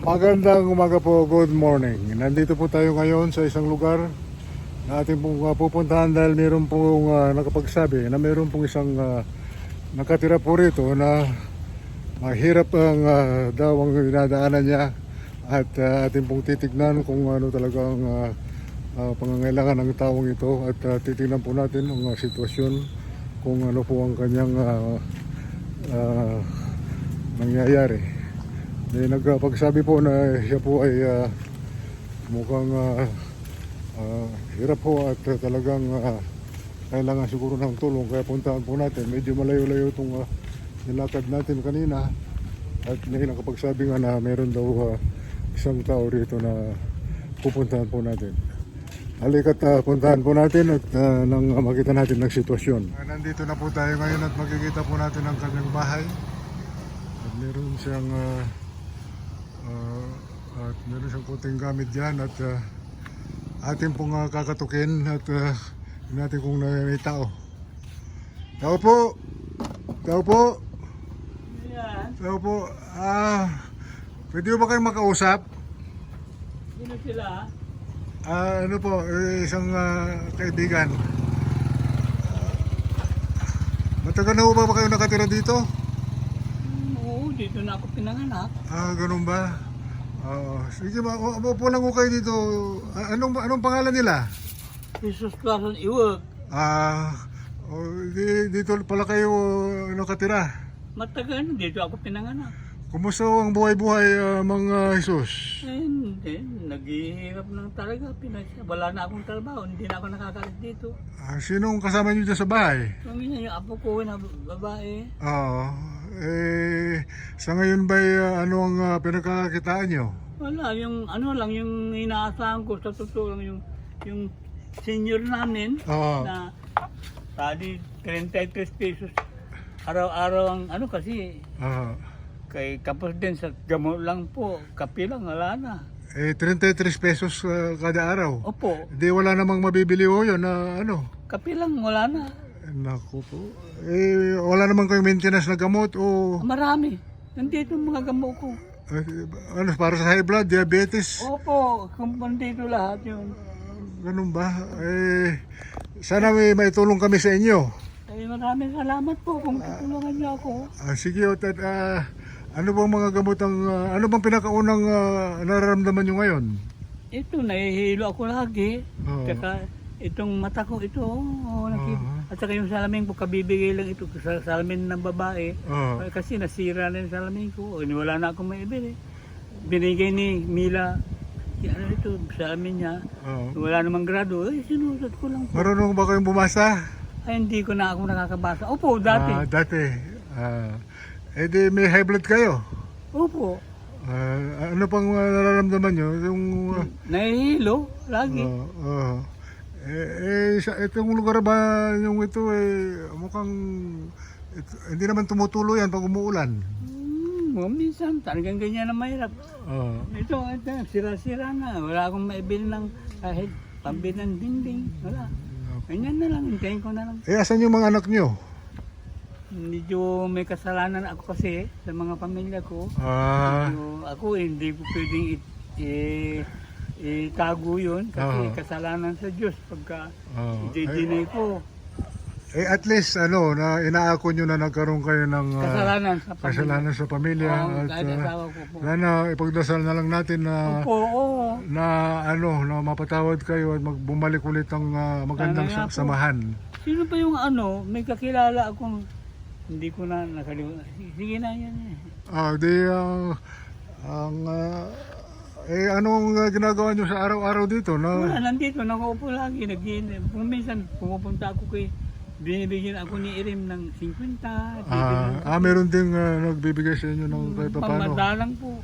Magandang umaga po, good morning. Nandito po tayo ngayon sa isang lugar na ating pong pupuntahan dahil meron pong nakapagsabi na meron pong isang nakatira po rito na mahirap ang daw ang dinadaanan niya at ating pong titignan kung ano talagang pangangailangan ng taong ito at titignan po natin ang sitwasyon kung ano po ang kanyang nangyayari. May nagpagsabi po na siya po ay mukhang hirap po at talagang kailangan siguro ng tulong, kaya puntahan po natin. Medyo malayo-layo itong nilakad natin kanina at may nakapagsabi nga na meron daw isang tao rito na pupuntahan po natin. Halika't puntahan po natin at nang makita natin ng sitwasyon. Nandito na po tayo ngayon at makikita po natin ang kanyang bahay at meron siyang puting gamit dyan at ating pong kakatukin at natin kung may tao. Tao po! Tao po! Tao po! Pwede ba kayong makausap? Sino sila? Ano po, isang kaibigan. Matagal na ba kayo nakatira dito? Oo, dito na ako pinanganak. Ganun ba? Sige, po lang ko kayo dito. Anong pangalan nila? Jesus Plason Iwag. Dito pala kayo nakatira. Matagal na dito ako pinanganak. Kumusta ang buhay-buhay, mga Jesus? Hindi, naghihirap lang talaga. Wala na akong trabaho, hindi na ako nakakalit dito. Sinong kasama niyo dyan sa bahay? Minsan yung apo ko na babae. Sa ngayon ba ano ang pinagkakakitaan nyo? Wala, yung ano lang, yung inaasahan ko sa totoo lang yung senior namin na tadi 33 pesos araw-araw ang ano kasi kay kapos din sa gamot lang po, kape lang, wala na. 33 pesos kada araw? Opo. Hindi, wala namang mabibili ho yun na ano? Kape lang, wala na. Naku po. Wala naman kayong maintenance na gamot o? Marami. Nandito ang mga gamot ko. Ano, para sa high blood, diabetes? Opo, nandito lahat yun. Ganun ba? Sana may maitulong kami sa inyo. Maraming salamat po kung tutulungan niyo ako. Sige, ano bang mga gamot ano bang pinakaunang nararamdaman nyo ngayon? Ito, nahihilo ako lagi. Tsaka itong mata ko ito, at saka yung salamin ko, kabibigay lang ito sa salamin ng babae. Kasi nasira na yung salamin ko. Wala na akong maibili. Binigay ni Mila, ano ito, salamin niya. Wala namang grado. Sinusot ko lang po. Marunong ba kayong bumasa? Ay, hindi ko na ako nakakabasa. Opo, dati. Dati. Di may high blood kayo? Opo. Ano pang nararamdaman nyo? Nahihilo, lagi. Itong lugar ba yung ito mukhang hindi naman tumutulo yan pag umuulan. Minsan, talagang ganyan na mahirap. Ito, sira-sira na. Wala akong maibili ng kahit pambili ng dingding. Wala. Ganyan na lang, hintayin ko na lang. Asan yung mga anak nyo? Medyo may kasalanan ako kasi sa mga pamilya ko. Ako hindi ko pwedeng itago yun kasi kasalanan sa Diyos pagka i-deny ko. At least na inaako nyo na nagkaroon kayo ng kasalanan sa pamilya. At sana ipagdasal na lang natin na na mapatawad kayo at bumalik ulit ang magandang samahan. Sino pa yung may kakilala akong hindi ko na nakalimutan. Sige na yan anong ginagawa nyo sa araw-araw dito? Wala, nandito, nakaupo lagi. Minsan pumupunta ako binibigyan ako ni Irim ng 50. Meron ding nagbibigay sa inyo ng kahit paano. Pamadalang po.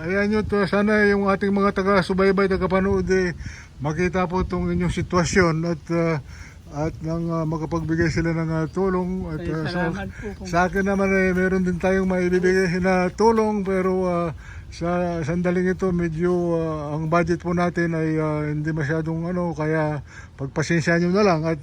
Ayan nyo to, sana yung ating mga taga-subaybay, taga-panood makita po itong inyong sitwasyon at nang makapagbigay sila ng tulong. At sa akin naman meron din tayong maibibigay na tulong, pero sa sandaling ito medyo ang budget po natin ay hindi masyadong kaya pagpasensya nyo na lang at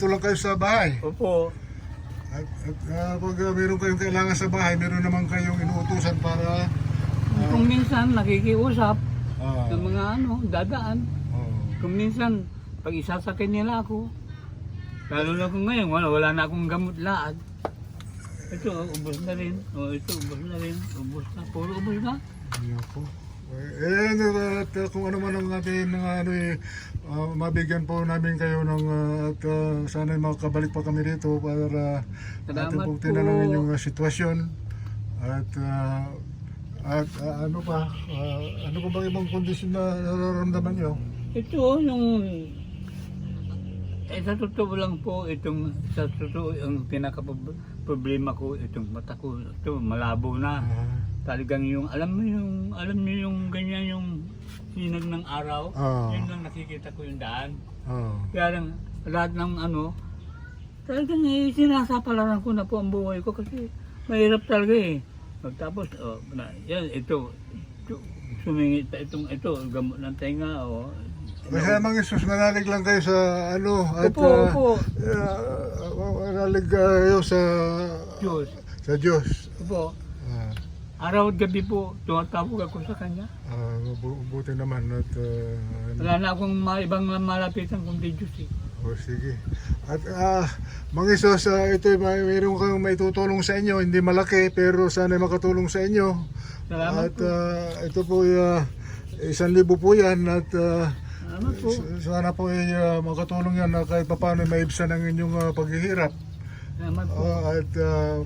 nandito lang kayo sa bahay. Opo. At pag meron kayong kailangan sa bahay, meron naman kayong inuutusan para Kung minsan nakikiusap ah, ng mga dadaan. oh. Kung minsan, pag isasakay nila ako, lalo na kung ngayon, wala na akong gamot laad. Ito, ubos na rin. O, ito, ubos na rin. Ubos na. Puro ubos na. Ako. At kung ano man ang ating mga mabigyan po namin kayo ng at sana makabalik pa kami dito para ating Salamat pong po. tinanong inyong sitwasyon at ano pa ano po bang ibang kondisyon na nararamdaman nyo? Ito, yung... sa totoo lang po, sa totoo, ang pinaka-problema ko, itong mata ko, ito, malabo na. Talagang yung, alam niyo yung ganyan yung sinag ng araw, yun lang nakikita ko yung daan. Kaya lang, lahat ng talagang sinasapalaran ko na po ang buhay ko kasi mahirap talaga eh. Tapos, yan, ito, sumingit pa ito, gamot ng tenga, Kaya mga Isus, manalig lang kayo sa at Opo. manalig kayo sa Diyos. Diyos. Opo. Araw at gabi po, tumatawag ako sa kanya. Mabuti naman at Wala na akong ibang malapitan kundi Diyos eh. sige. At mga Isus, ito mayroon kayong maitutulong sa inyo, hindi malaki pero sana makatulong sa inyo. Salamat At po. ito po 1,000 po yan at Salamat po. sana po makatulong yan na kahit paano maibsan ang inyong paghihirap. Salamat po. At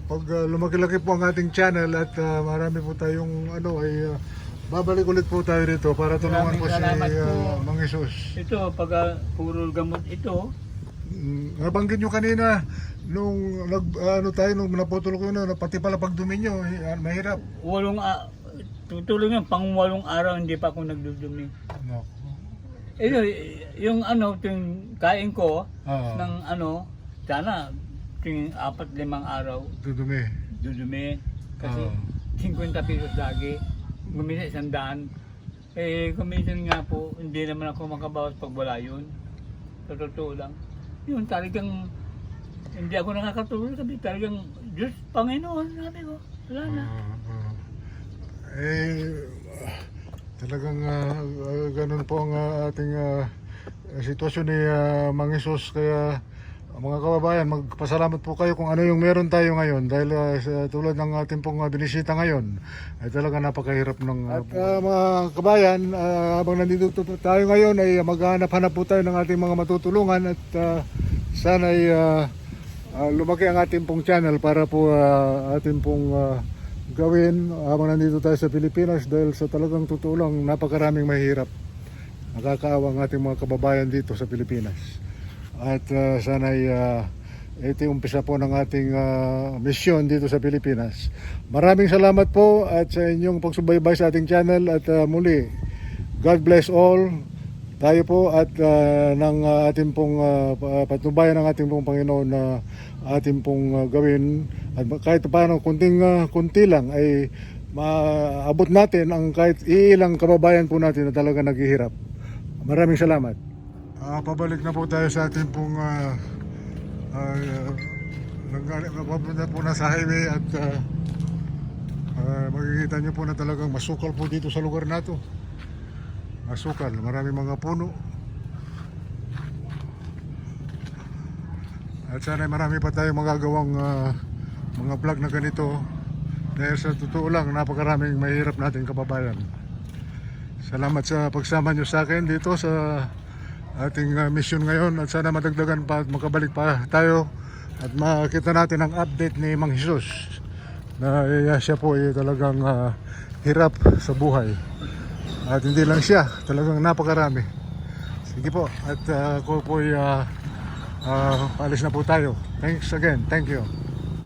pag lumaki-laki po ang ating channel at marami po tayong babalik ulit po tayo dito para tulungan po si Salamat po. Mang Jesus. Ito, pag puro gamot ito, Nabanggit nyo kanina nung nung naputol ko na pati pala pagdumi nyo, mahirap. Tutulong yun, pang 8 araw hindi pa ako nagdudumi. No. Yung yung kain ko, Ah. ng sana, yung 4-5 araw, Dudumi. dudumi. Kasi Ah. 50 pesos lagi, gumisa 100. Kuminsan nga po, hindi naman ako makabawas pag wala yun. Sa totoo lang. Yun, talagang, hindi ako nakakatulog sabi, talagang, Diyos, Panginoon, sabi ko, wala na. Talagang ganun po ang ating sitwasyon ni Mang Jesus. Kaya mga kababayan, magpasalamat po kayo kung ano yung meron tayo ngayon dahil tulad ng ating pong binisita ngayon ay talaga napakahirap ng mga kabayan, habang nandito tayo ngayon ay maghanap-hanap po tayo ng ating mga matutulungan at sana ay lumaki ang ating pong channel para po ating pong gawin habang nandito tayo sa Pilipinas dahil sa talagang totoo lang napakaraming mahirap. Nakakaawa ang ating mga kababayan dito sa Pilipinas. At sana ay ito yung umpisa po ng ating misyon dito sa Pilipinas. Maraming salamat po at sa inyong pagsubaybay sa ating channel at muli, God bless all. Tayo po at ng ating pong patnubayan ng ating pong Panginoon na ating pong gawin at kahit paano kunti lang ay maabot natin ang kahit ilang kababayan po natin na talaga naghihirap. Maraming salamat. Pabalik na po tayo sa ating pong papunta po na sa highway at makikita nyo po na talagang masukal po dito sa lugar na to. Masukal, marami mga puno. At sana marami pa tayong magagawang mga vlog na ganito dahil sa totoo lang napakaraming mahirap nating kababayan. Salamat sa pagsama nyo sa akin dito sa ating mission ngayon at sana madagdagan pa at makabalik pa tayo at makita natin ang update ni Mang Jesus na siya po ay talagang hirap sa buhay at hindi lang siya, talagang napakarami. Sige po at ako po ay paalis na po tayo. Thanks again, thank you.